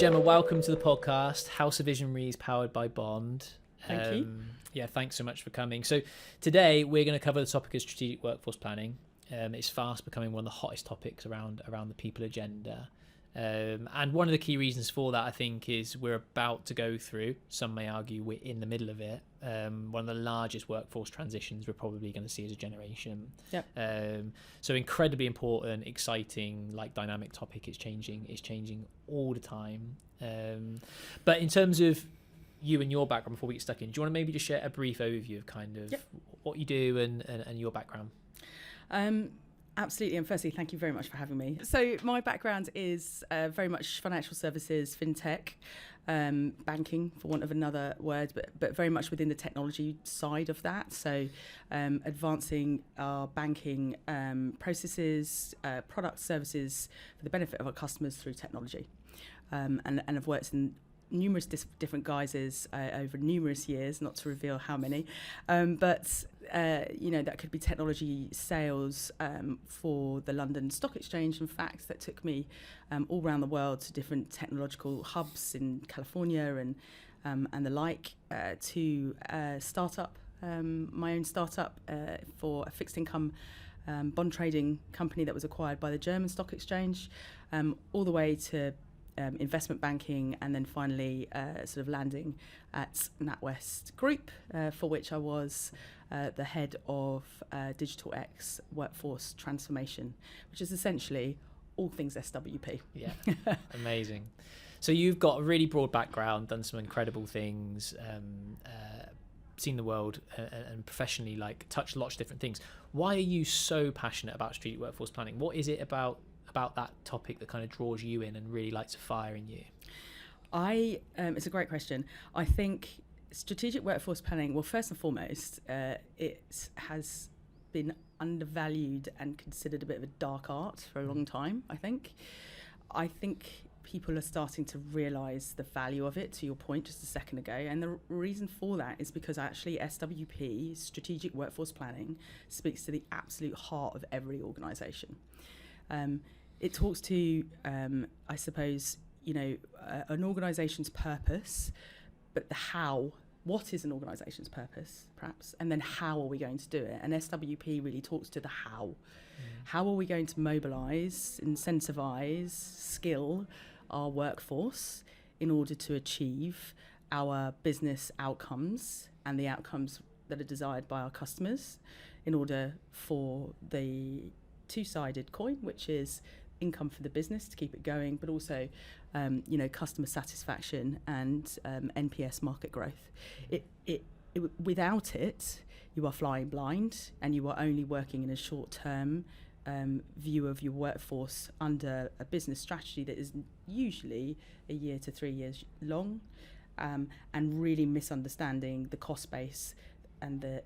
Gemma, welcome to the podcast, House of Visionaries, powered by Bond. Thank you. Yeah, thanks so much for coming. So today we're going to cover the topic of strategic workforce planning. It's fast becoming one of the hottest topics around the people agenda. And one of the key reasons for that, I think, is we're about to go through, some may argue we're in the middle of it, one of the largest workforce transitions we're probably going to see as a generation. Yep. So incredibly important, exciting, like dynamic topic. It's changing all the time. But in terms of you and your background, before we get stuck in, do you want to maybe just share a brief overview of kind of what you do and your background? Absolutely, and firstly, thank you very much for having me. So my background is very much financial services, fintech, banking, for want of another word, but very much within the technology side of that. So advancing our banking processes, products, services for the benefit of our customers through technology. And I've worked in numerous different guises over numerous years, not to reveal how many, but that could be technology sales for the London Stock Exchange. In fact, that took me all around the world to different technological hubs in California and the like, to startup, my own startup for a fixed income bond trading company that was acquired by the German Stock Exchange, all the way to investment banking, and then finally sort of landing at NatWest Group, for which I was the head of Digital X Workforce Transformation, which is essentially all things SWP. Yeah, amazing. So you've got a really broad background, done some incredible things, seen the world and professionally like touched lots of different things. Why are you so passionate about strategic workforce planning? What is it about that topic that kind of draws you in and really lights a fire in you? It's a great question. I think strategic workforce planning, well, first and foremost, it has been undervalued and considered a bit of a dark art for a long time, I think people are starting to realise the value of it, to your point just a second ago. And the reason for that is because actually SWP, strategic workforce planning, speaks to the absolute heart of every organisation. It talks to, I suppose, an organisation's purpose, but the how. What is an organisation's purpose, perhaps? And then how are we going to do it? And SWP really talks to the how. How are we going to mobilise, incentivise, skill our workforce in order to achieve our business outcomes and the outcomes that are desired by our customers, in order for the two-sided coin, which is income for the business to keep it going, but also customer satisfaction and NPS market growth. Without it, you are flying blind, and you are only working in a short-term view of your workforce under a business strategy that is usually a year to 3 years long, and really misunderstanding the cost base and the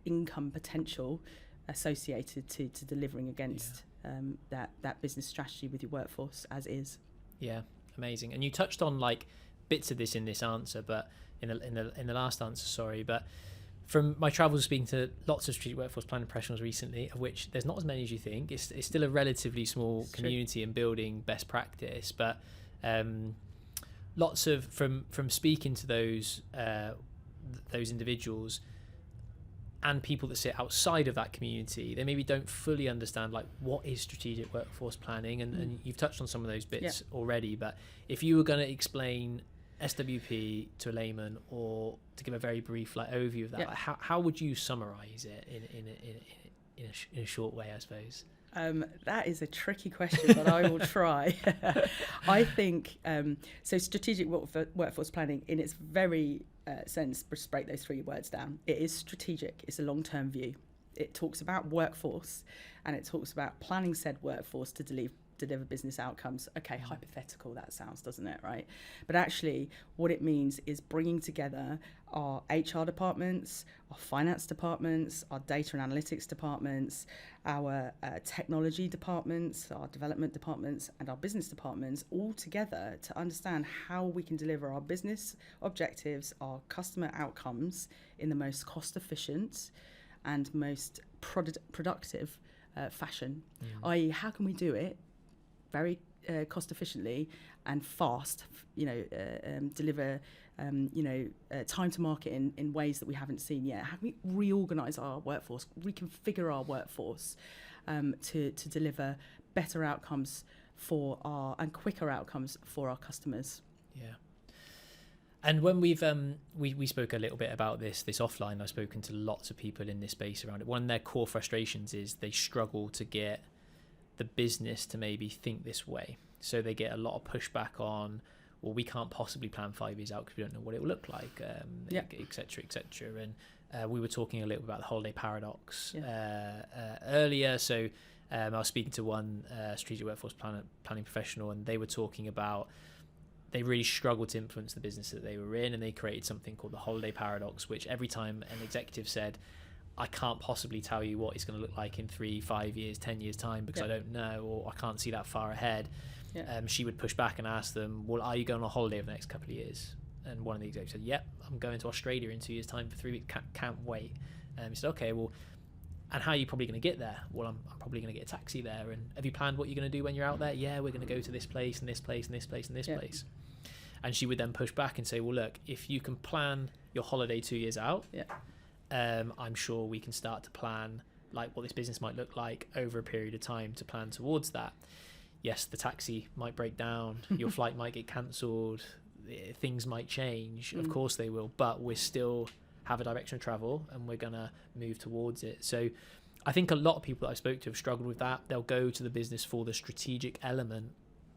income potential associated to delivering against that business strategy with your workforce as is. Yeah, amazing. And you touched on like bits of this in this answer, but in the last answer, sorry, but from my travels speaking to lots of strategic workforce planning professionals recently, of which there's not as many as you think. It's still a relatively small community and building best practice, but lots of from speaking to those individuals and people that sit outside of that community, they maybe don't fully understand like what is strategic workforce planning, and you've touched on some of those bits already, but if you were going to explain SWP to a layman, or to give a very brief like overview of that, like, how would you summarize it in a short way, I suppose? That is a tricky question, but I will try. I think so. Strategic workforce planning, in its very sense, just break those three words down. It is strategic. It's a long-term view. It talks about workforce, and it talks about planning said workforce to deliver business outcomes. Okay, hypothetical that sounds, doesn't it, right? But actually what it means is bringing together our HR departments, our finance departments, our data and analytics departments, our technology departments, our development departments, and our business departments all together to understand how we can deliver our business objectives, our customer outcomes in the most cost efficient and most productive fashion. I.e., how can we do it very cost efficiently and fast, deliver time to market in ways that we haven't seen yet? How can we reorganise our workforce, reconfigure our workforce to deliver better outcomes and quicker outcomes for our customers? Yeah. And when we spoke a little bit about this offline, I've spoken to lots of people in this space around it. One of their core frustrations is they struggle to get the business to maybe think this way. So they get a lot of pushback on, well, we can't possibly plan 5 years out because we don't know what it will look like, et cetera, et cetera. And we were talking a little about the holiday paradox earlier. So I was speaking to one strategic workforce planning professional, and they were talking about they really struggled to influence the business that they were in, and they created something called the holiday paradox, which every time an executive said, I can't possibly tell you what it's going to look like in 3, 5 years, 10 years time because I don't know, or I can't see that far ahead. She would push back and ask them, well, are you going on holiday over the next couple of years? And one of the executives said, yep, I'm going to Australia in 2 years time for 3 weeks, can't wait. He said, okay, well, and how are you probably going to get there? Well, I'm probably going to get a taxi there. And have you planned what you're going to do when you're out there? Yeah, we're going to go to this place and this place and this place and this place. And she would then push back and say, well, look, if you can plan your holiday 2 years out, I'm sure we can start to plan like what this business might look like over a period of time to plan towards that. Yes, the taxi might break down, your flight might get cancelled, things might change, of course they will, but we still have a direction of travel and we're going to move towards it. So I think a lot of people that I spoke to have struggled with that. They'll go to the business for the strategic element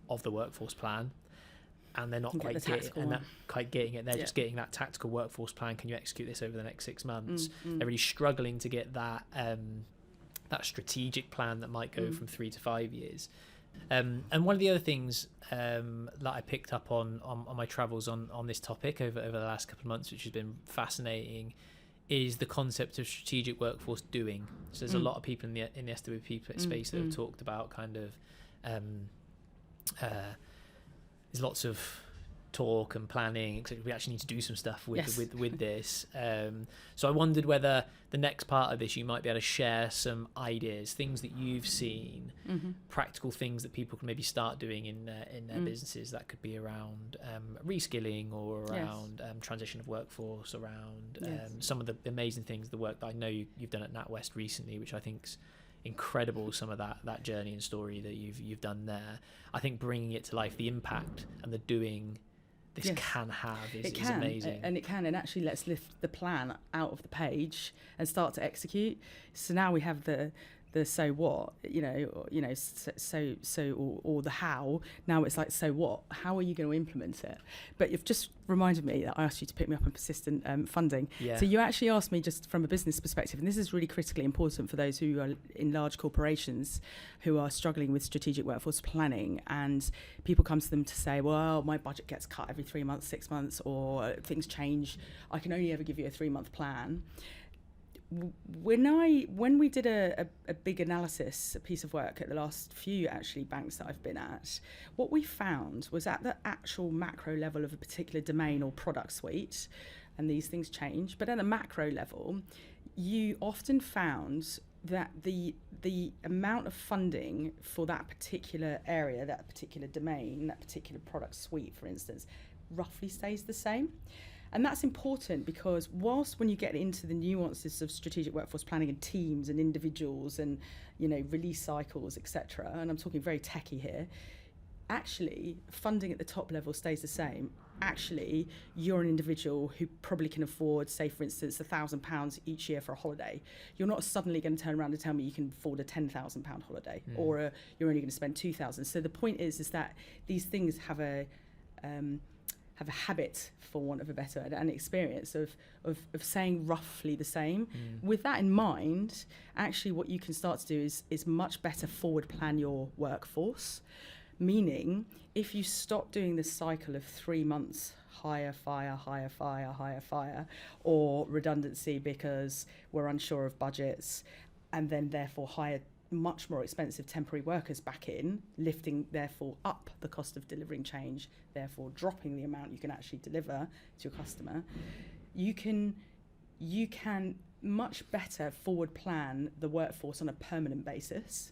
of the workforce plan, and they're not quite getting it. They're just getting that tactical workforce plan. Can you execute this over the next 6 months? They're really struggling to get that that strategic plan that might go from 3 to 5 years. And one of the other things that I picked up on my travels on this topic over the last couple of months, which has been fascinating, is the concept of strategic workforce doing. So there's a lot of people in the SWP space that have talked about kind of there's lots of talk and planning, etc. We actually need to do some stuff with this. So I wondered whether the next part of this you might be able to share some ideas, things that you've seen, practical things that people can maybe start doing in their businesses. That could be around reskilling or around transition of workforce, around some of the amazing things, the work that I know you've done at NatWest recently, which I think's incredible. Some of that journey and story that you've done there. I think bringing it to life, the impact and the doing this can have is amazing. And it can, and actually let's lift the plan out of the page and start to execute. So now we have the so what, or the how. Now it's like, so what? How are you going to implement it? But you've just reminded me that I asked you to pick me up on persistent funding. So you actually asked me just from a business perspective, and this is really critically important for those who are in large corporations who are struggling with strategic workforce planning, and people come to them to say, well, my budget gets cut every 3 months, 6 months, or things change. I can only ever give you a 3-month plan. When we did a big analysis, a piece of work at the last few actually banks that I've been at, what we found was at the actual macro level of a particular domain or product suite, and these things change, but at a macro level, you often found that the amount of funding for that particular area, that particular domain, that particular product suite, for instance, roughly stays the same. And that's important because whilst when you get into the nuances of strategic workforce planning and teams and individuals and, release cycles, etc., and I'm talking very techie here, actually funding at the top level stays the same. Actually, you're an individual who probably can afford, say, for instance, £1,000 each year for a holiday. You're not suddenly going to turn around and tell me you can afford a £10,000 holiday or you're only going to spend £2,000. So the point is that these things have a habit, for want of a better, an experience of saying roughly the same. With that in mind, actually what you can start to do is much better forward plan your workforce, meaning if you stop doing this cycle of 3 months, hire, fire, or redundancy because we're unsure of budgets, and then therefore hire much more expensive temporary workers back in, lifting therefore up the cost of delivering change, therefore dropping the amount you can actually deliver to your customer, you can much better forward plan the workforce on a permanent basis.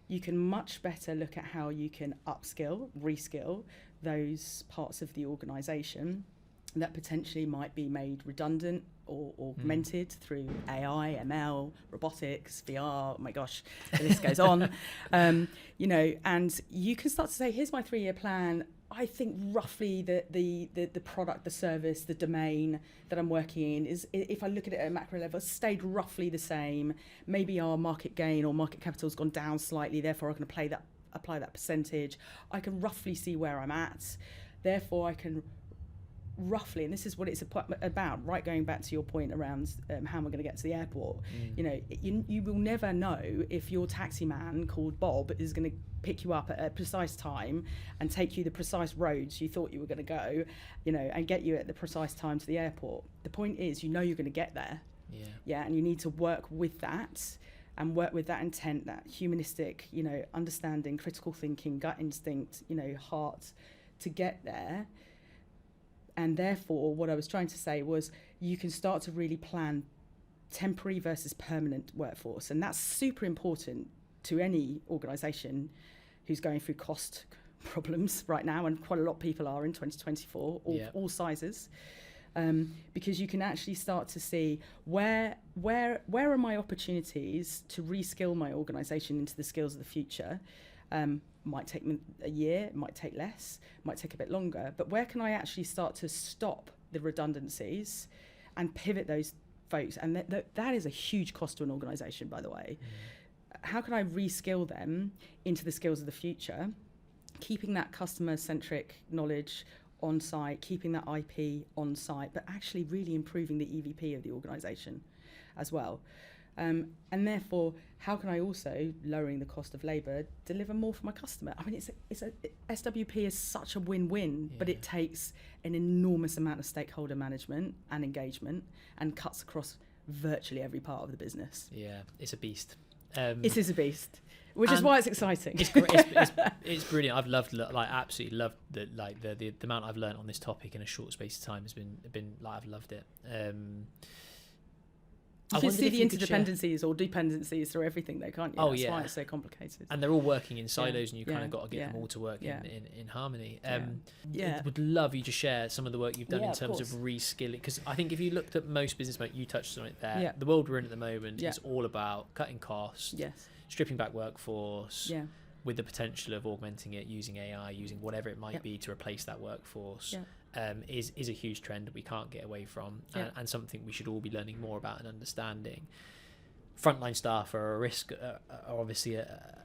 you can much better look at how you can upskill, reskill those parts of the organisation that potentially might be made redundant or augmented through AI, ML, robotics, VR. Oh my gosh, the list goes on. You know, and you can start to say, here's my 3-year plan. I think roughly the product, the service, the domain that I'm working in is, if I look at it at a macro level, stayed roughly the same. Maybe our market gain or market capital has gone down slightly. Therefore, I can apply that percentage. I can roughly see where I'm at. Therefore, I can roughly, and this is what it's about, right, going back to your point around how am I going to get to the airport. You know, you will never know if your taxi man called Bob is going to pick you up at a precise time and take you the precise roads you thought you were going to go, you know, and get you at the precise time to the airport. The point is, you know, you're going to get there. And you need to work with that, and work with that intent, that humanistic, you know, understanding, critical thinking, gut instinct, you know, heart, to get there. And therefore, what I was trying to say was, you can start to really plan temporary versus permanent workforce. And that's super important to any organisation who's going through cost problems right now, and quite a lot of people are in 2024, all sizes. Because you can actually start to see where are my opportunities to reskill my organisation into the skills of the future. Might take a year, might take less, might take a bit longer, but where can I actually start to stop the redundancies and pivot those folks? And that is a huge cost to an organisation, by the way. How can I reskill them into the skills of the future, keeping that customer-centric knowledge on site, keeping that IP on site, but actually really improving the EVP of the organisation as well. And therefore, how can I also, lowering the cost of labour, deliver more for my customer? I mean, SWP is such a win-win, but it takes an enormous amount of stakeholder management and engagement, and cuts across virtually every part of the business. Yeah, it's a beast. It is a beast, which is why it's exciting. It's great. It's brilliant. I've loved, like, absolutely loved the amount I've learned on this topic in a short space of time has been like, I've loved it. You can see the interdependencies or dependencies through everything, though, can't you? That's why it's so complicated. And they're all working in silos, and you kind of got to get them all to work in harmony. Would love you to share some of the work you've done in terms of reskilling, because I think if you looked at most business, you touched on it there. The world we're in at the moment is all about cutting costs, stripping back workforce, with the potential of augmenting it using AI, using whatever it might be to replace that workforce. Is a huge trend that we can't get away from, and something we should all be learning more about and understanding. Frontline staff are a risk, are obviously a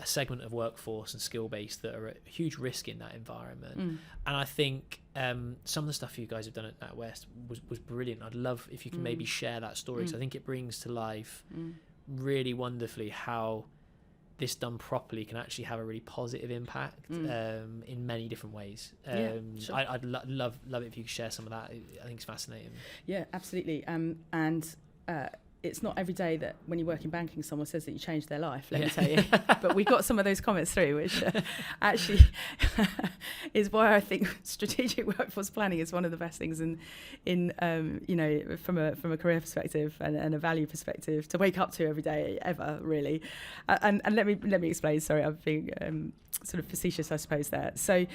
segment of workforce and skill base that are a huge risk in that environment. And I think some of the stuff you guys have done at NatWest was brilliant. I'd love if you can maybe share that story, because I think it brings to life really wonderfully how this done properly can actually have a really positive impact in many different ways. Sure. I'd love it if you could share some of that. I think it's fascinating. Yeah, absolutely. And it's not every day that when you work in banking, someone says that you changed their life, let me tell you. But we got some of those comments through, which actually is why I think strategic workforce planning is one of the best things in you know, from a career perspective and a value perspective to wake up to every day ever, really. And let me explain. Sorry, I'm being sort of facetious, I suppose, there. So.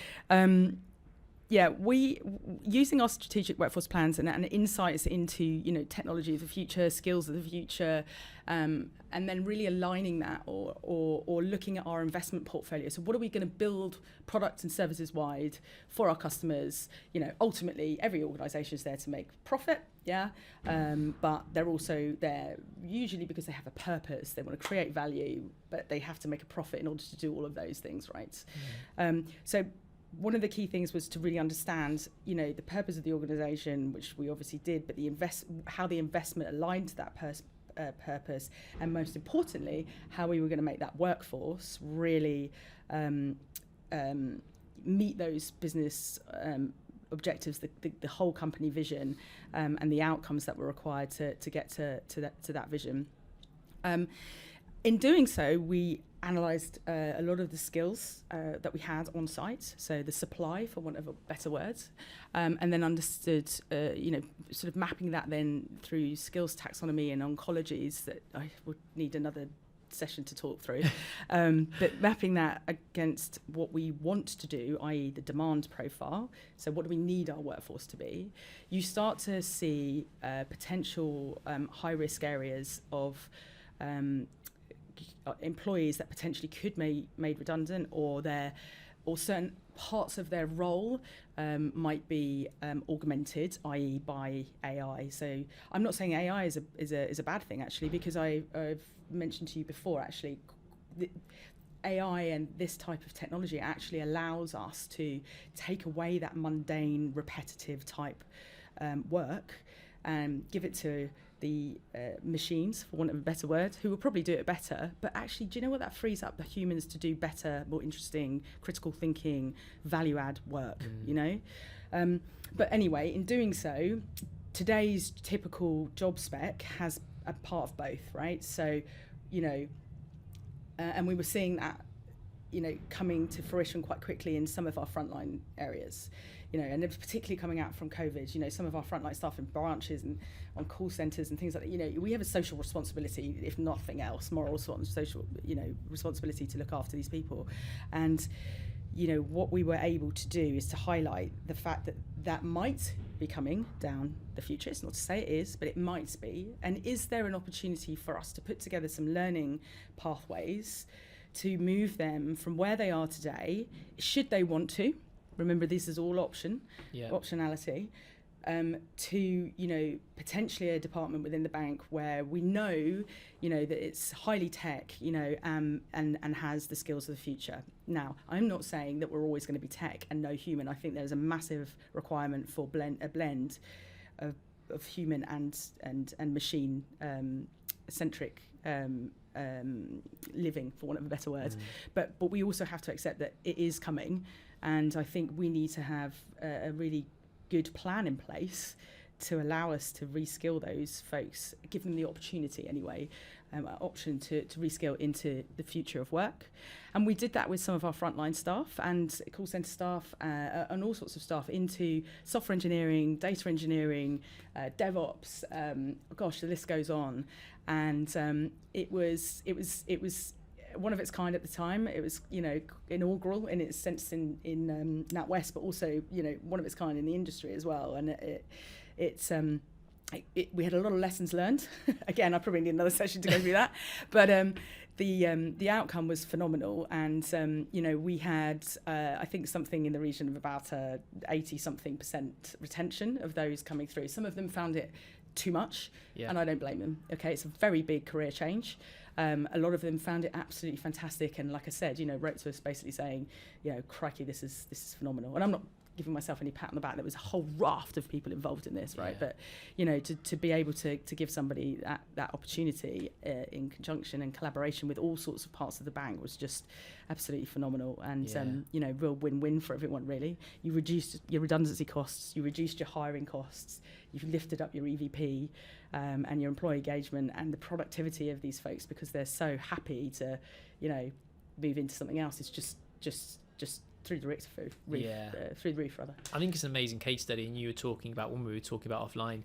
We using our strategic workforce plans and insights into, you know, technology of the future, skills of the future, and then really aligning that or looking at our investment portfolio. So what are we going to build products and services wide for our customers? You know, ultimately every organisation is there to make profit, but they're also there usually because they have a purpose. They want to create value, but they have to make a profit in order to do all of those things, right? So one of the key things was to really understand, you know, the purpose of the organisation, which we obviously did, but how the investment aligned to that purpose, and most importantly, how we were going to make that workforce really meet those business objectives, the whole company vision, and the outcomes that were required to get to that vision. In doing so, we analysed a lot of the skills that we had on site, so the supply, for want of a better word, and then understood, you know, sort of mapping that then through skills taxonomy and oncologies that I would need another session to talk through. But mapping that against what we want to do, i.e. the demand profile, so what do we need our workforce to be, you start to see potential high-risk areas of employees that potentially could be made redundant, or certain parts of their role might be augmented, i.e. by AI. So I'm not saying AI is a bad thing, actually, because I've mentioned to you before, actually, AI and this type of technology actually allows us to take away that mundane, repetitive type work and give it to the machines, for want of a better word, who will probably do it better. But actually, do you know what? That frees up the humans to do better, more interesting, critical thinking, value add work, you know? But anyway, in doing so, today's typical job spec has a part of both, right? So, you know, and we were seeing that, you know, coming to fruition quite quickly in some of our frontline areas. You know, and it was particularly coming out from COVID, you know, some of our frontline staff in branches and on call centres and things like that, you know, we have a social responsibility, if nothing else, moral social, you know, responsibility to look after these people. And, you know, what we were able to do is to highlight the fact that that might be coming down the future. It's not to say it is, but it might be. And is there an opportunity for us to put together some learning pathways to move them from where they are today, should they want to? Remember, this is all optionality, to, you know, potentially a department within the bank where we know, you know, that it's highly tech, you know, and has the skills of the future. Now, I'm not saying that we're always going to be tech and no human. I think there's a massive requirement for a blend of human and machine centric living, for want of a better word. But we also have to accept that it is coming. And I think we need to have a really good plan in place to allow us to reskill those folks, give them the opportunity anyway, option to reskill into the future of work. And we did that with some of our frontline staff and call centre staff and all sorts of staff into software engineering, data engineering, DevOps, gosh, the list goes on. And it was one of its kind at the time. It was, you know, inaugural in its sense in NatWest, but also, you know, one of its kind in the industry as well. And we had a lot of lessons learned. Again, I probably need another session to go through that. But the outcome was phenomenal. And, you know, we had, I think, something in the region of about 80-something% retention of those coming through. Some of them found it too much, and I don't blame them. Okay, it's a very big career change. A lot of them found it absolutely fantastic, and like I said, you know, wrote to us basically saying, you know, crikey, this is phenomenal. And I'm not giving myself any pat on the back. There was a whole raft of people involved in this, right? But, you know, to be able to give somebody that opportunity in conjunction and collaboration with all sorts of parts of the bank was just absolutely phenomenal. And, you know, real win-win for everyone, really. You reduced your redundancy costs, you reduced your hiring costs, you've lifted up your EVP and your employee engagement and the productivity of these folks, because they're so happy to, you know, move into something else. It's just through the roof, rather. I think it's an amazing case study, and you were talking about, when we were talking about offline,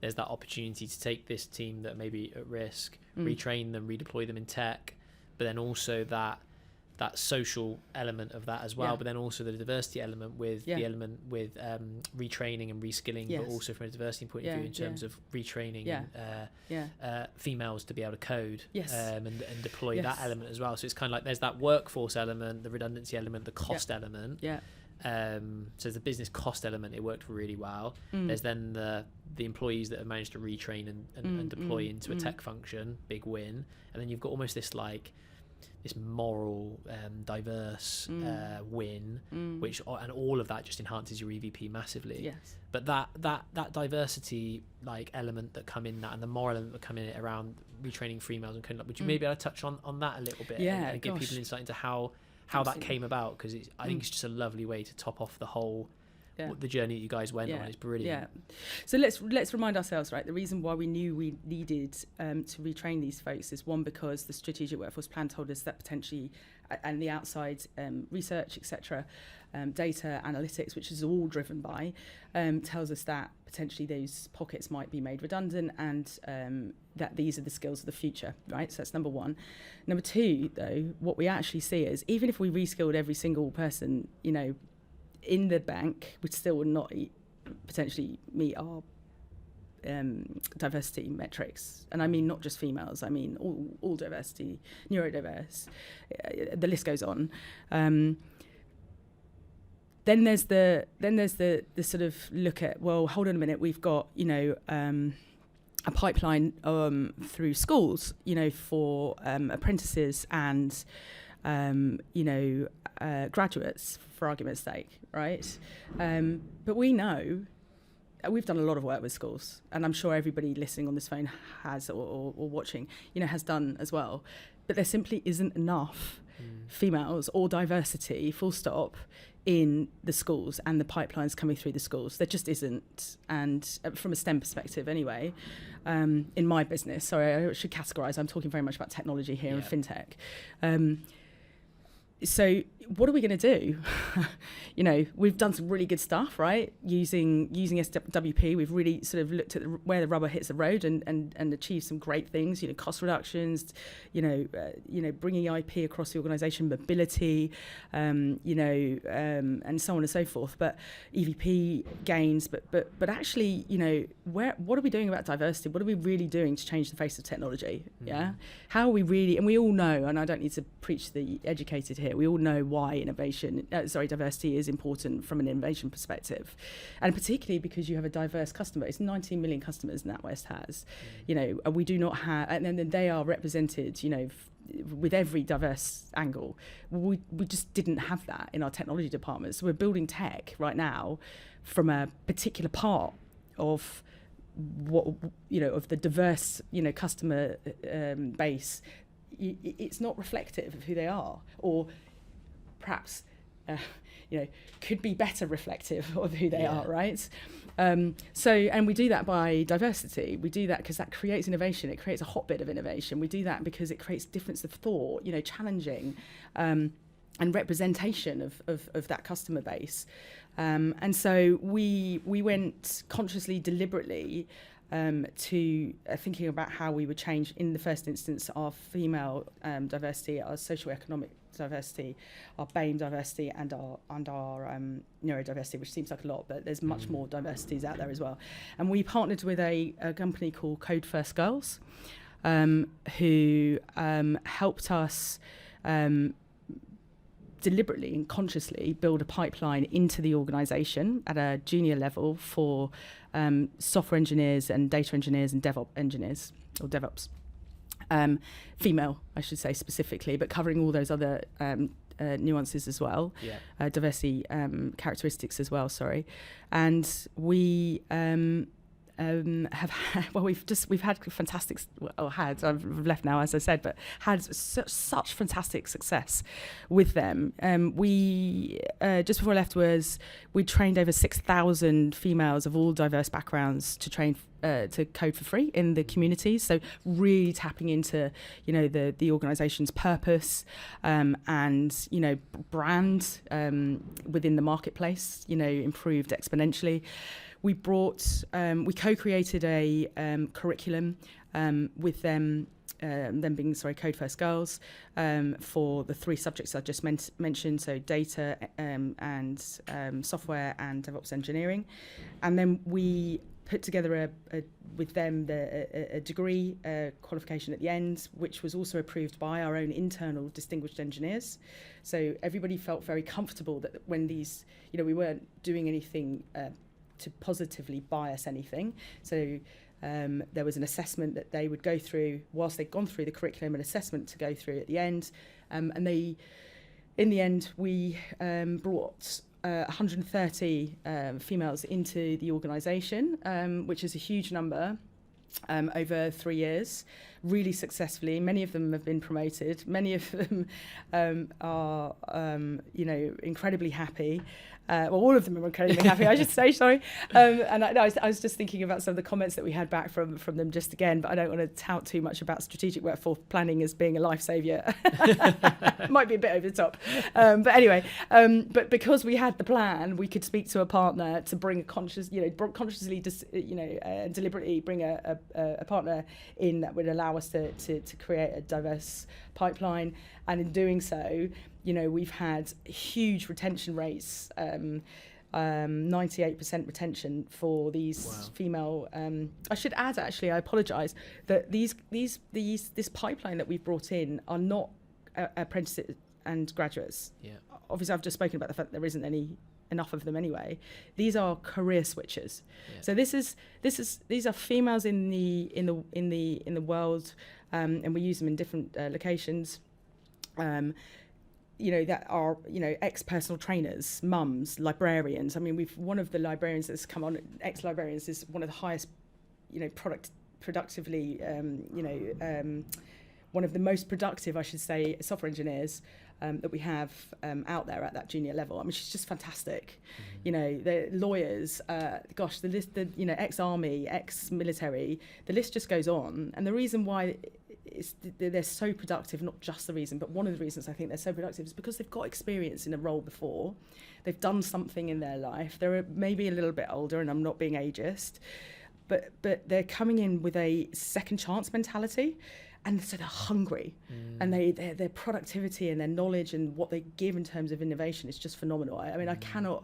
there's that opportunity to take this team that may be at risk, retrain them, redeploy them in tech, but then also that social element of that as well, but then also the diversity element with the element with retraining and reskilling, but also from a diversity point of view in terms of retraining females to be able to code and deploy that element as well. So it's kind of like there's that workforce element, the redundancy element, the cost element. So the business cost element, it worked really well. There's then the employees that have managed to retrain and deploy into a tech function, big win. And then you've got almost this like this moral, diverse win, which, and all of that just enhances your EVP massively. But that diversity like element that come in that, and the moral element that come in it around retraining females and would you maybe be able to touch on that a little bit and give people insight into how that came about? Because I think it's just a lovely way to top off the whole what the journey that you guys went on is brilliant. Yeah. So let's remind ourselves, right? The reason why we knew we needed to retrain these folks is, one, because the strategic workforce plan told us that potentially, and the outside research, etc., data analytics, which is all driven by, tells us that potentially those pockets might be made redundant, and that these are the skills of the future, right? So that's number one. Number two, though, what we actually see is, even if we reskilled every single person, in the bank, we'd still not potentially meet our diversity metrics. And I mean not just females, I mean all diversity, neurodiverse, the list goes on. Then there's the sort of look at, well, hold on a minute, we've got a pipeline through schools, for apprentices and graduates, for argument's sake, right? But we know, we've done a lot of work with schools, and I'm sure everybody listening on this phone has, or watching, has done as well. But there simply isn't enough females or diversity, full stop, in the schools and the pipelines coming through the schools. There just isn't. And from a STEM perspective anyway, in my business, sorry, I should categorise, I'm talking very much about technology here and fintech. So what are we going to do? We've done some really good stuff, right? Using SWP, we've really sort of looked at where the rubber hits the road and achieved some great things. Cost reductions, bringing IP across the organisation, mobility, and so on and so forth. But EVP gains, but actually, what are we doing about diversity? What are we really doing to change the face of technology? Yeah, how are we really? And we all know, and I don't need to preach to the educated here. We all know why diversity is important from an innovation perspective, and particularly because you have a diverse customer. It's 19 million customers NatWest has, we do not have, and then they are represented, with every diverse angle. We just didn't have that in our technology department. So we're building tech right now from a particular part of what, of the diverse, customer base. It's not reflective of who they are, or perhaps, could be better reflective of who they are, right? And we do that by diversity. We do that because that creates innovation. It creates a hotbed of innovation. We do that because it creates difference of thought, challenging, and representation of that customer base. And so we went consciously, deliberately, to thinking about how we would change, in the first instance, our female diversity, our socioeconomic diversity, our BAME diversity, and our neurodiversity, which seems like a lot, but there's much more diversities out there as well. And we partnered with a company called Code First Girls, who helped us deliberately and consciously build a pipeline into the organisation at a junior level for software engineers and data engineers and DevOps engineers, or DevOps. Female, I should say specifically, but covering all those other nuances as well, diversity characteristics as well, sorry. And we we've had fantastic, I've left now, as I said, but had such fantastic success with them. We just before I left we trained over 6,000 females of all diverse backgrounds to train to code for free in the communities. So really tapping into the organisation's purpose and brand within the marketplace improved exponentially. We co-created a curriculum with them being Code First Girls, for the three subjects I just mentioned, so data and software and DevOps engineering. And then we put together with them a degree qualification at the end, which was also approved by our own internal distinguished engineers. So everybody felt very comfortable that when these, we weren't doing anything to positively bias anything. So there was an assessment that they would go through whilst they'd gone through the curriculum, an assessment to go through at the end. And in the end, we brought 130 females into the organisation, which is a huge number, over 3 years, really successfully. Many of them have been promoted. Many of them are, incredibly happy. all of them are incredibly happy, I should say, sorry. And I was just thinking about some of the comments that we had back from them just again, but I don't want to tout too much about strategic workforce planning as being a life saviour. Might be a bit over the top. But anyway, but because we had the plan, we could speak to a partner to bring a consciously, deliberately bring a partner in that would allow us to create a diverse pipeline. And in doing so, we've had huge retention rates, 98% retention for these female. I should add, actually, I apologise, that this pipeline that we've brought in are not apprentices and graduates. Yeah. Obviously, I've just spoken about the fact that there isn't enough of them anyway. These are career switchers. Yeah. So these are females in the world, and we use them in different locations. That are, ex-personal trainers, mums, librarians. I mean, one of the librarians that's come on, ex-librarians, is one of the highest, productively, one of the most productive, I should say, software engineers that we have out there at that junior level. I mean, she's just fantastic. Mm-hmm. The lawyers, the list, ex-army, ex-military, the list just goes on. And the reason why they're so productive, not just the reason, but one of the reasons I think they're so productive is because they've got experience in a role before. They've done something in their life. They're maybe a little bit older, and I'm not being ageist, but they're coming in with a second chance mentality. And so they're hungry, and their productivity and their knowledge and what they give in terms of innovation is just phenomenal. I mean, I cannot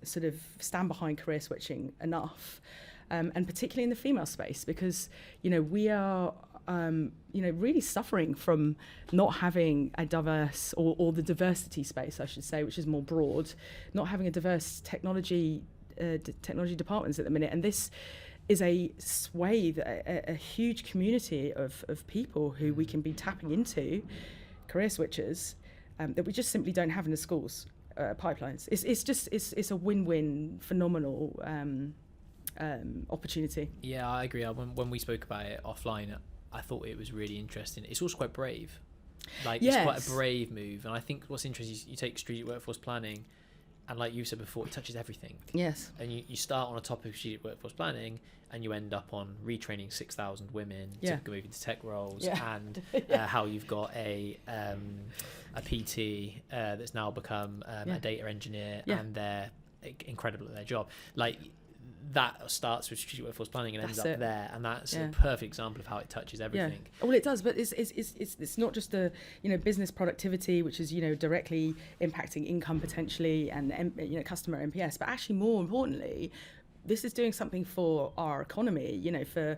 sort of stand behind career switching enough. And particularly in the female space, because, we are, really suffering from not having a diverse, or the diversity space, I should say, which is more broad, not having a diverse technology departments at the minute. And this is a swathe, a huge community of people who we can be tapping into, career switchers, that we just simply don't have in the schools pipelines. It's a win-win, phenomenal opportunity. Yeah, I agree. When we spoke about it offline, I thought it was really interesting. It's also quite brave. It's quite a brave move. And I think what's interesting is you take strategic workforce planning, and like you said before, it touches everything. Yes. And you start on a topic of strategic workforce planning, and you end up on retraining 6,000 women to move into tech roles, and how you've got a PT that's now become a data engineer, and they're incredible at their job. That starts with strategic workforce planning and ends up there, and that's a perfect example of how it touches everything. Yeah. Well, it does, but it's not just the business productivity, which is directly impacting income potentially, and customer NPS, but actually more importantly, this is doing something for our economy, for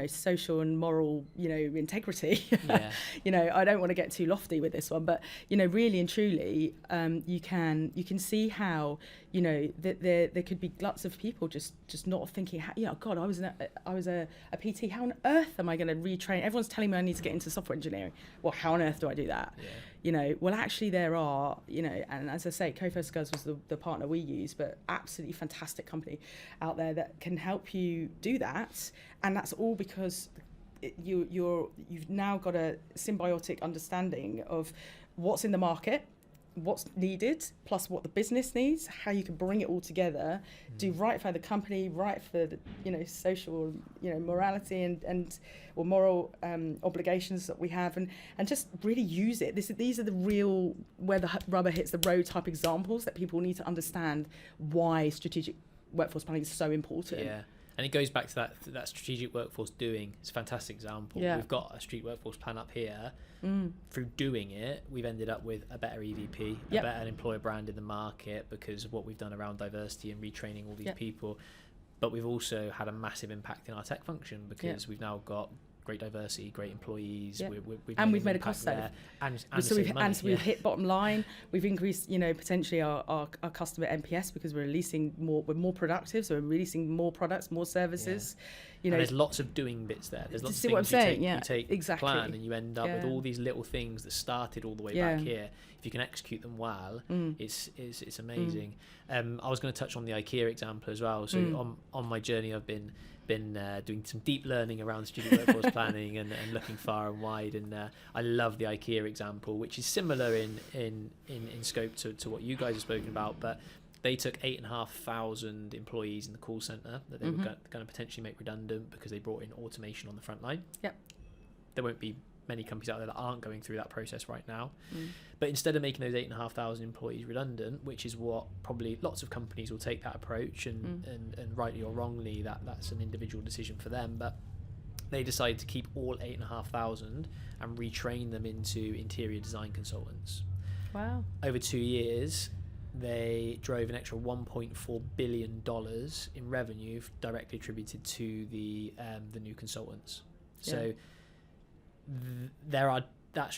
social and moral integrity. I don't want to get too lofty with this one, but really and truly, you can see how that there could be gluts of people just not thinking, God, I was a PT, how on earth am I going to retrain? Everyone's telling me I need to get into software engineering. Well, how on earth do I do that? Well, actually there are, and as I say, Co-First Girls was the partner we use, but absolutely fantastic company out there that can help you do that. And that's all because you've now got a symbiotic understanding of what's in the market, what's needed, plus what the business needs, how you can bring it all together, do right for the company, right for the social morality and or moral obligations that we have, and just really use it. These are the real where the rubber hits the road type examples that people need to understand why strategic workforce planning is so important. Yeah. And it goes back to that strategic workforce doing. It's a fantastic example. Yeah. We've got a strategic workforce plan up here. Through doing it, we've ended up with a better EVP, a better employer brand in the market because of what we've done around diversity and retraining all these people. But we've also had a massive impact in our tech function because we've now got great diversity, great employees. We've made a cost save. We've hit bottom line. We've increased, potentially our customer NPS because we're more productive, so we're releasing more products, more services. And there's lots of doing bits there. There's lots of things you take plan, and you end up with all these little things that started all the way back here. If you can execute them well, it's amazing. I was going to touch on the IKEA example as well. So on my journey, I've been been doing some deep learning around strategic workforce planning and looking far and wide, and I love the IKEA example, which is similar in scope to what you guys have spoken about, but they took 8,500 employees in the call center that they were going to potentially make redundant because they brought in automation on the front line. Yep. There won't be many companies out there that aren't going through that process right now. But instead of making those 8,500 employees redundant, which is what probably lots of companies will take that approach, and rightly or wrongly, that's an individual decision for them, but they decided to keep all 8,500 and retrain them into interior design consultants. Wow. Over 2 years, they drove an extra $1.4 billion in revenue directly attributed to the new consultants. So there are that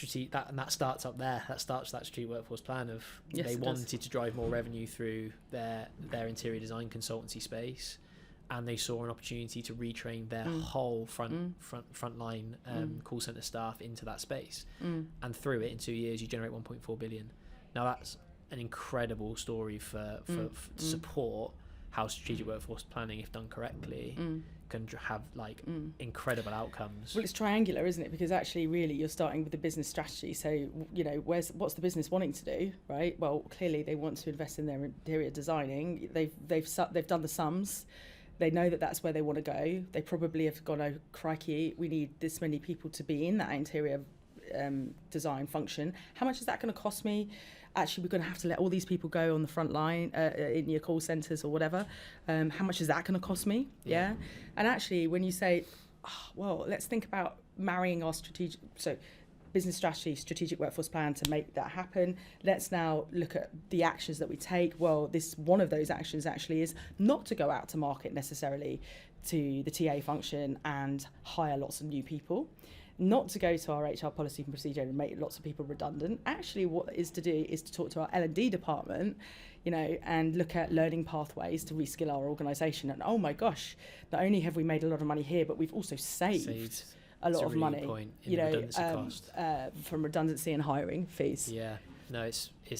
starts up there. That starts that strategic workforce plan of they wanted to drive more revenue through their interior design consultancy space, and they saw an opportunity to retrain their whole frontline call center staff into that space, and through it in 2 years you generate 1.4 billion. Now that's an incredible story for to support how strategic workforce planning, if done correctly, can have incredible outcomes. Well, it's triangular, isn't it? Because actually, really, you're starting with the business strategy. So, what's the business wanting to do, right? Well, clearly, they want to invest in their interior designing. They've done the sums. They know that that's where they want to go. They probably have gone, oh, crikey, we need this many people to be in that interior design function. How much is that going to cost me? Actually, we're going to have to let all these people go on the front line in your call centres or whatever. How much is that going to cost me? Yeah. And actually, when you say, well, let's think about marrying our business strategy, strategic workforce plan to make that happen. Let's now look at the actions that we take. Well, one of those actions actually is not to go out to market necessarily to the TA function and hire lots of new people. Not to go to our HR policy and procedure and make lots of people redundant. Actually, what is to do is to talk to our L&D department, and look at learning pathways to reskill our organisation. And oh my gosh, not only have we made a lot of money here, but we've also saved a lot of money. Point in redundancy cost. From redundancy and hiring fees. Yeah, no,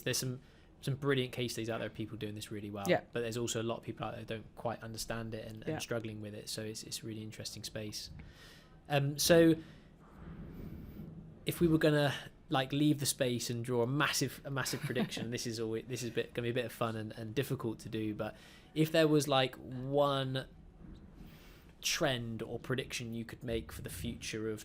there's some brilliant case studies out there of people doing this really well. Yeah. But there's also a lot of people out there who don't quite understand it and struggling with it. So it's a really interesting space. So if we were gonna leave the space and draw a massive prediction, this is going to be a bit of fun and difficult to do, but if there was one trend or prediction you could make for the future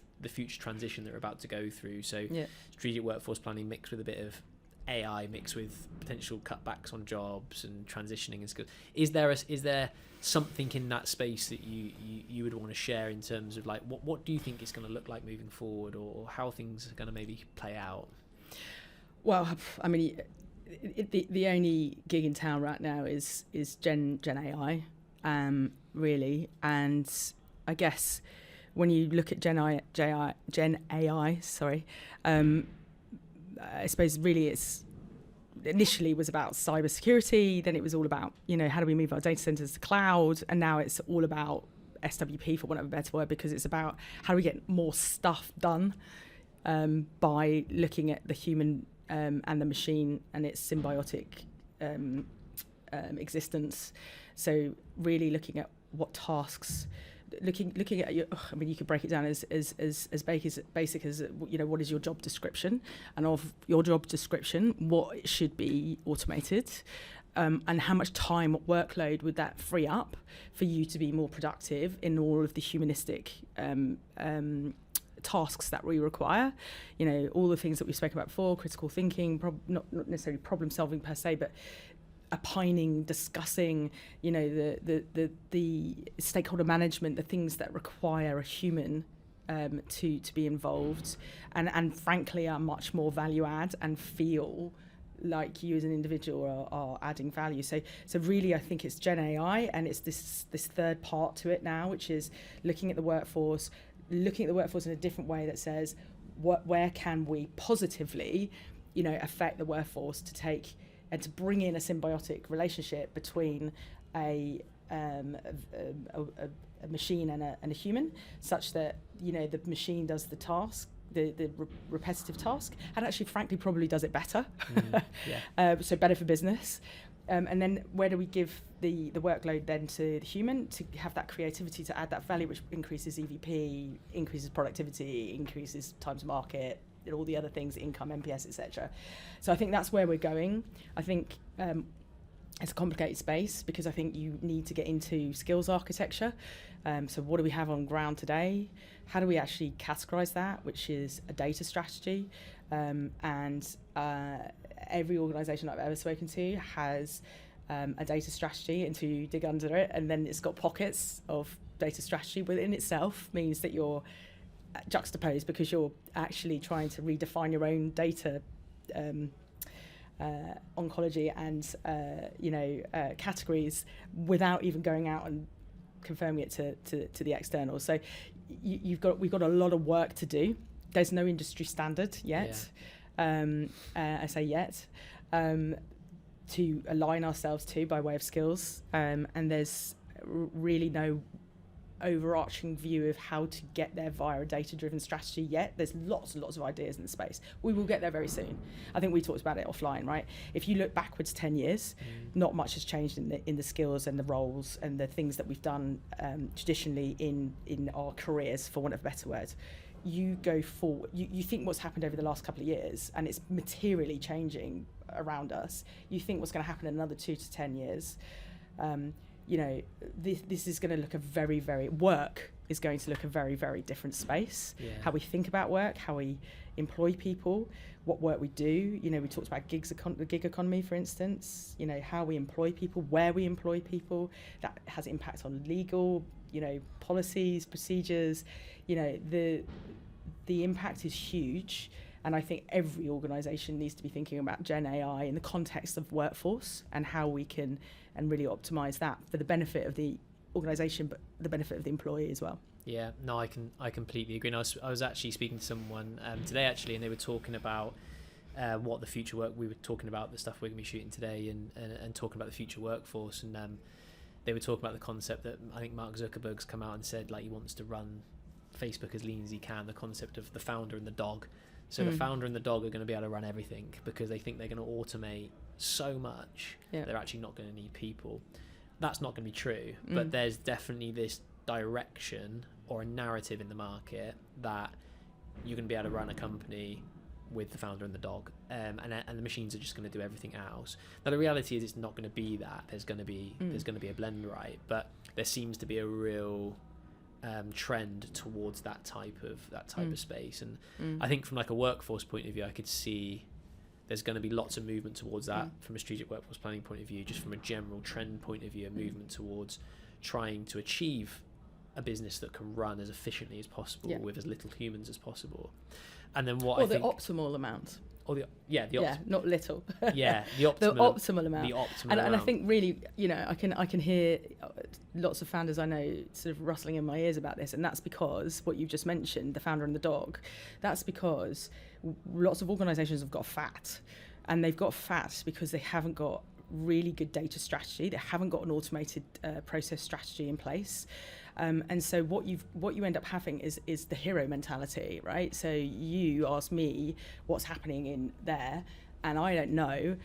transition that we're about to go through, so strategic workforce planning mixed with a bit of AI, mixed with potential cutbacks on jobs and transitioning and skills, is there something in that space that you would want to share in terms of what do you think it's going to look like moving forward, or how things are going to maybe play out? Well, I mean, the only gig in town right now is Gen AI, really, and I guess when you look at Gen AI, I suppose really it's initially was about cybersecurity, then it was all about, how do we move our data centers to cloud, and now it's all about SWP, for want of a better word, because it's about how do we get more stuff done by looking at the human and the machine and its symbiotic existence. So really looking at what tasks, looking at your, you could break it down as basic as what is your job description, and of your job description, what should be automated, and how much time, workload would that free up for you to be more productive in all of the humanistic tasks that we require. All the things that we spoke about before, critical thinking, not necessarily problem solving per se, but opining, discussing, the stakeholder management, the things that require a human to be involved, and frankly are much more value add and feel like you as an individual are adding value. So really, I think it's Gen AI, and it's this third part to it now, which is looking at the workforce in a different way that says, where can we positively, affect the workforce to take and to bring in a symbiotic relationship between a machine and a human, such that the machine does the task, the repetitive task, and actually frankly probably does it better. So better for business. And then where do we give the workload then to the human to have that creativity to add that value, which increases EVP, increases productivity, increases time to market, and all the other things, income, NPS, etc. So I think that's where we're going. I think it's a complicated space because I think you need to get into skills architecture. So what do we have on ground today? How do we actually categorize that, which is a data strategy? And every organization I've ever spoken to has a data strategy, and to dig under it, and then it's got pockets of data strategy within itself, means that you're juxtaposed because you're actually trying to redefine your own data oncology and categories without even going out and confirming it to the external. So we've got a lot of work to do. There's no industry standard yet. I say yet. To align ourselves to by way of skills, and there's really no overarching view of how to get there via a data-driven strategy yet. There's lots and lots of ideas in the space. We will get there very soon. I think we talked about it offline, right? If you look backwards 10 years, not much has changed in the skills and the roles and the things that we've done traditionally in our careers, for want of a better word. You go forward, you think what's happened over the last couple of years, and it's materially changing around us. You think what's going to happen in another 2 to 10 years. This is going to look work is going to look a very, very different space. Yeah. How we think about work, how we employ people, what work we do. We talked about the gig economy, for instance. How we employ people, where we employ people. That has impact on legal, policies, procedures. The impact is huge. And I think every organisation needs to be thinking about Gen AI in the context of workforce and how we can and really optimise that for the benefit of the organisation, but the benefit of the employee as well. Yeah, no, I completely agree. And I was actually speaking to someone today actually, and they were talking about what the future work. We were talking about the stuff we're going to be shooting today, and talking about the future workforce. And they were talking about the concept that I think Mark Zuckerberg's come out and said, like, he wants to run Facebook as lean as he can. The concept of the founder and the dog. So the founder and the dog are going to be able to run everything because they think they're going to automate so much. Yeah. They're actually not going to need people. That's not going to be true, but there's definitely this direction or a narrative in the market that you're going to be able to run a company with the founder and the dog, and the machines are just going to do everything else. Now the reality is it's not going to be that. There's going to be a blend, right? But there seems to be a real trend towards that type of space, and I think from like a workforce point of view, I could see there's going to be lots of movement towards that from a strategic workforce planning point of view. Just from a general trend point of view, a movement towards trying to achieve a business that can run as efficiently as possible with as little humans as possible. And then what the optimal amount. Or not little. Yeah, the optimal amount. The optimal and amount. I think really, I can hear lots of founders I know sort of rustling in my ears about this, and that's because what you just mentioned, the founder and the dog, that's because lots of organisations have got fat, and they've got fat because they haven't got really good data strategy. They haven't got an automated process strategy in place. And so what you end up having is the hero mentality, right? So you ask me what's happening in there, and I don't know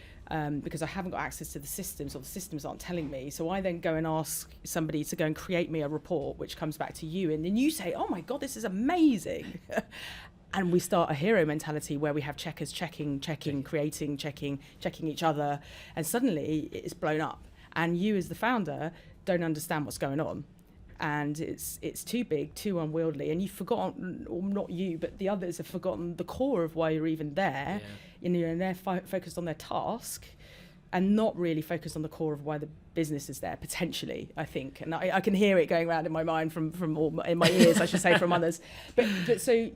because I haven't got access to the systems, or the systems aren't telling me. So I then go and ask somebody to go and create me a report, which comes back to you, and then you say, "Oh my God, this is amazing." And we start a hero mentality where we have checkers checking, creating, checking each other, and suddenly it's blown up. And you, as the founder, don't understand what's going on. And it's too big, too unwieldy, and you've forgotten, or not you, but the others have forgotten the core of why you're even there. And they're focused on their task, and not really focused on the core of why the business is there. Potentially, I think, and I can hear it going around in my mind from all in my ears, I should say, from others. But so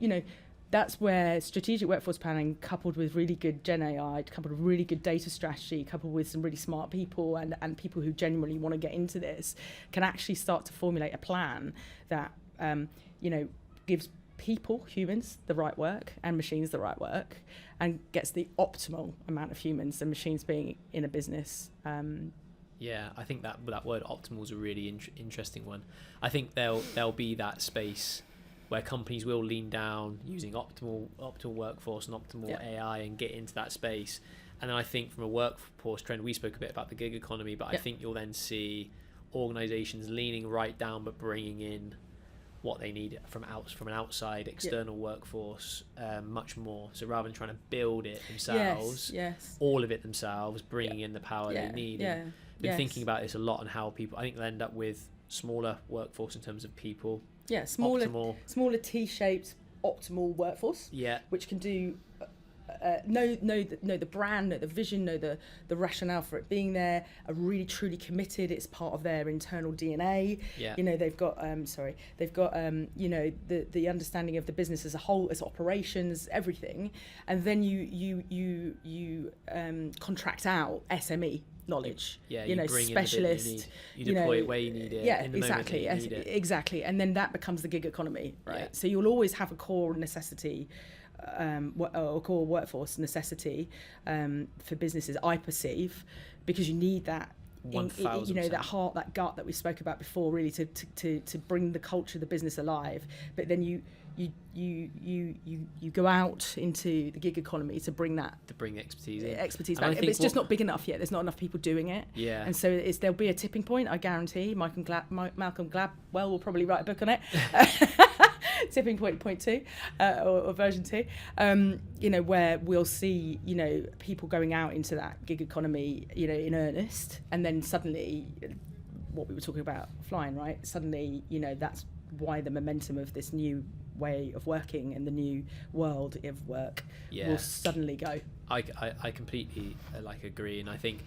that's where strategic workforce planning, coupled with really good Gen AI, coupled with really good data strategy, coupled with some really smart people and people who genuinely want to get into this, can actually start to formulate a plan that gives people, humans, the right work and machines the right work, and gets the optimal amount of humans and machines being in a business. Yeah, I think that word optimal is a really interesting one. I think there'll be that space where companies will lean down using optimal workforce and optimal AI and get into that space. And then I think from a workforce trend, we spoke a bit about the gig economy, but I think you'll then see organizations leaning right down but bringing in what they need from an outside external workforce much more. So rather than trying to build it themselves, all of it themselves, bringing in the power they need. Been thinking about this a lot on how people, I think they'll end up with smaller workforce in terms of people. Smaller T-shaped optimal workforce. Which can do know the brand, know the vision, know the rationale for it being there, are really truly committed. It's part of their internal DNA. They've got the understanding of the business as a whole, as operations, everything, and then you contract out SME knowledge, bring specialist, you deploy it where you need it, in the moment that you need it. Exactly, and then that becomes the gig economy, right? So you'll always have a core necessity, or core workforce necessity for businesses, I perceive, because you need that, that heart, that gut that we spoke about before, really to bring the culture of the business alive. But then you go out into the gig economy to bring expertise back. But it's just not big enough yet. There's not enough people doing it. And so there'll be a tipping point, I guarantee. Malcolm Gladwell will probably write a book on it. Tipping point 2 or version 2, where we'll see people going out into that gig economy in earnest, and then suddenly what we were talking about flying, right, suddenly that's why the momentum of this new way of working and the new world of work will suddenly go. I completely agree, and I think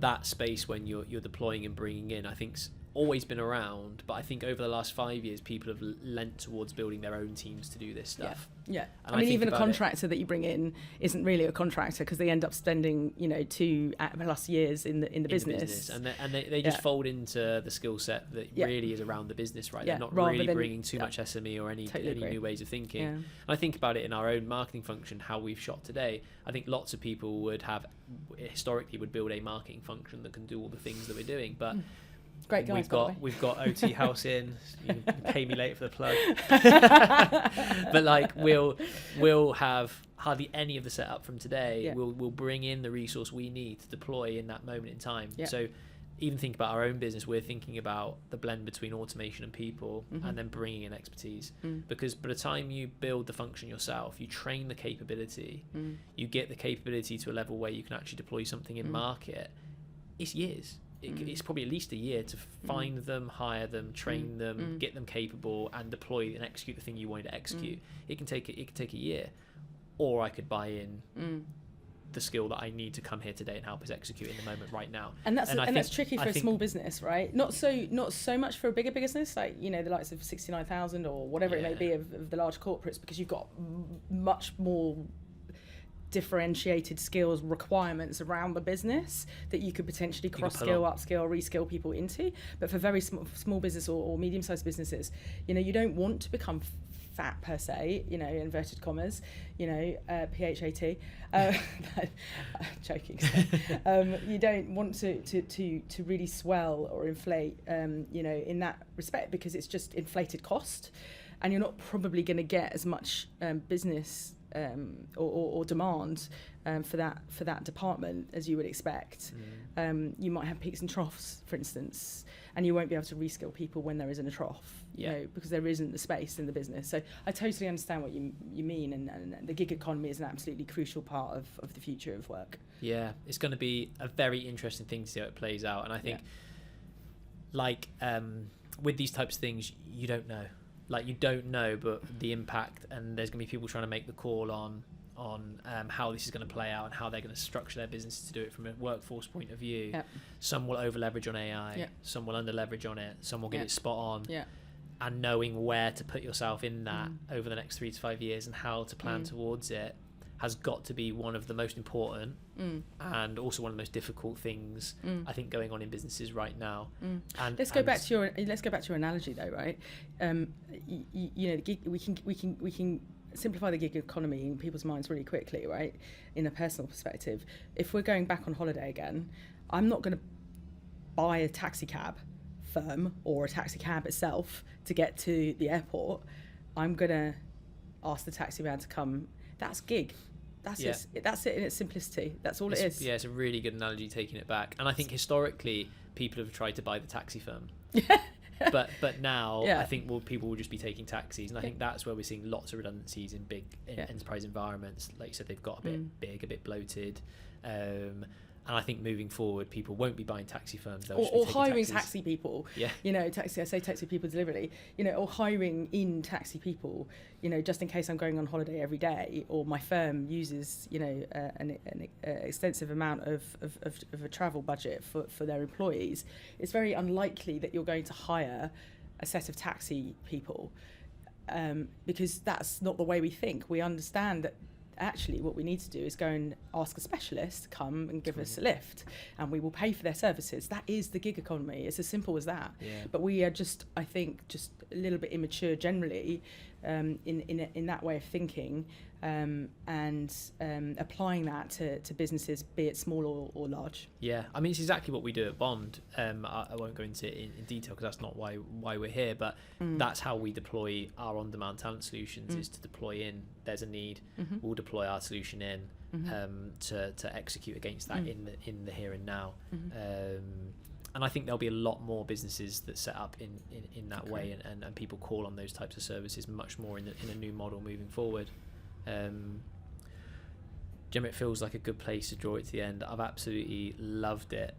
that space when you're deploying and bringing in, I think's always been around, but I think over the last 5 years people have lent towards building their own teams to do this stuff. And I mean, even a contractor that you bring in isn't really a contractor, because they end up spending 2+ years in the business. And they just fold into the skill set that really is around the business, right? They're not Rather really than bringing too much SME or any new ways of thinking. And I think about it in our own marketing function, how we've shot today. I think lots of people would build a marketing function that can do all the things that we're doing, but great guys, we've got OT House in. You can pay me later for the plug. But we'll have hardly any of the setup from today. We'll bring in the resource we need to deploy in that moment in time. So even think about our own business, we're thinking about the blend between automation and people, and then bringing in expertise. Because by the time you build the function yourself, you train the capability, you get the capability to a level where you can actually deploy something in market. It's years. It's probably at least a year to find them, hire them, train them, get them capable, and deploy and execute the thing you wanted to execute. It can take a year, or I could buy in the skill that I need to come here today and help us execute in the moment right now. And that's tricky for a small business, right? Not so much for a bigger business, like the likes of 69,000 or whatever it may be of the large corporates, because you've got much more differentiated skills requirements around the business that you could potentially cross-skill, upskill, reskill people into. But for very small business or medium-sized businesses, you don't want to become fat per se, inverted commas, PHAT. Joking. You don't want to really swell or inflate, in that respect, because it's just inflated cost, and you're not probably going to get as much business or demand for that department as you would expect. You might have peaks and troughs, for instance, and you won't be able to reskill people when there isn't a trough, because there isn't the space in the business. So I totally understand what you mean, and the gig economy is an absolutely crucial part of the future of work. Yeah, it's going to be a very interesting thing to see how it plays out, and I think with these types of things, you don't know. You don't know, but the impact, and there's going to be people trying to make the call on how this is going to play out and how they're going to structure their businesses to do it from a workforce point of view. Some will over leverage on AI, some will under leverage on it, some will get it spot on. And knowing where to put yourself in that over the next 3 to 5 years and how to plan towards it has got to be one of the most important and also one of the most difficult things I think going on in businesses right now. And let's go back to your analogy though, right? We can simplify the gig economy in people's minds really quickly, right? In a personal perspective, if we're going back on holiday again, I'm not going to buy a taxi cab firm or a taxi cab itself to get to the airport. I'm going to ask the taxi man to come. That's gig. That's it in its simplicity. That's all it is. Yeah, it's a really good analogy, taking it back. And I think historically people have tried to buy the taxi firm. but now I think people will just be taking taxis, and I think that's where we're seeing lots of redundancies in big enterprise environments. Like you said, they've got a bit big, a bit bloated, and I think moving forward, people won't be buying taxi firms. Or hiring taxi people. Yeah. You know, I say taxi people deliberately. You know, or hiring in taxi people. You know, just in case I'm going on holiday every day, or my firm uses, you know, an extensive amount of a travel budget for their employees. It's very unlikely that you're going to hire a set of taxi people, because that's not the way we think. We understand that actually what we need to do is go and ask a specialist to come and give us a lift, and we will pay for their services. That is the gig economy. It's as simple as that. But we are just, I think, just a little bit immature generally in that way of thinking, and applying that to businesses, be it small or large. Yeah, I mean, it's exactly what we do at Bond. I won't go into it in detail because that's not why we're here, but that's how we deploy our on-demand talent solutions, is to deploy in, there's a need, we'll deploy our solution in to execute against that in the here and now. And I think there'll be a lot more businesses that set up in that way, and people call on those types of services much more in a new model moving forward. Gemma, it feels like a good place to draw it to the end. I've absolutely loved it.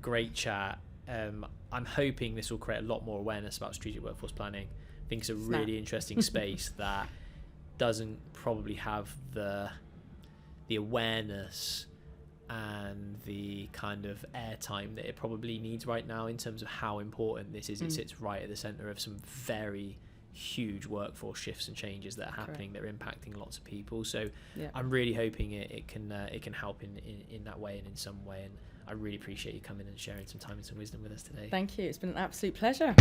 Great chat. I'm hoping this will create a lot more awareness about strategic workforce planning. I think it's a really interesting space that doesn't probably have the awareness and the kind of airtime that it probably needs right now in terms of how important this is. It sits right at the centre of some very huge workforce shifts and changes that are happening that are impacting lots of people. So I'm really hoping it can help in that way and in some way. And I really appreciate you coming and sharing some time and some wisdom with us today. Thank you. It's been an absolute pleasure.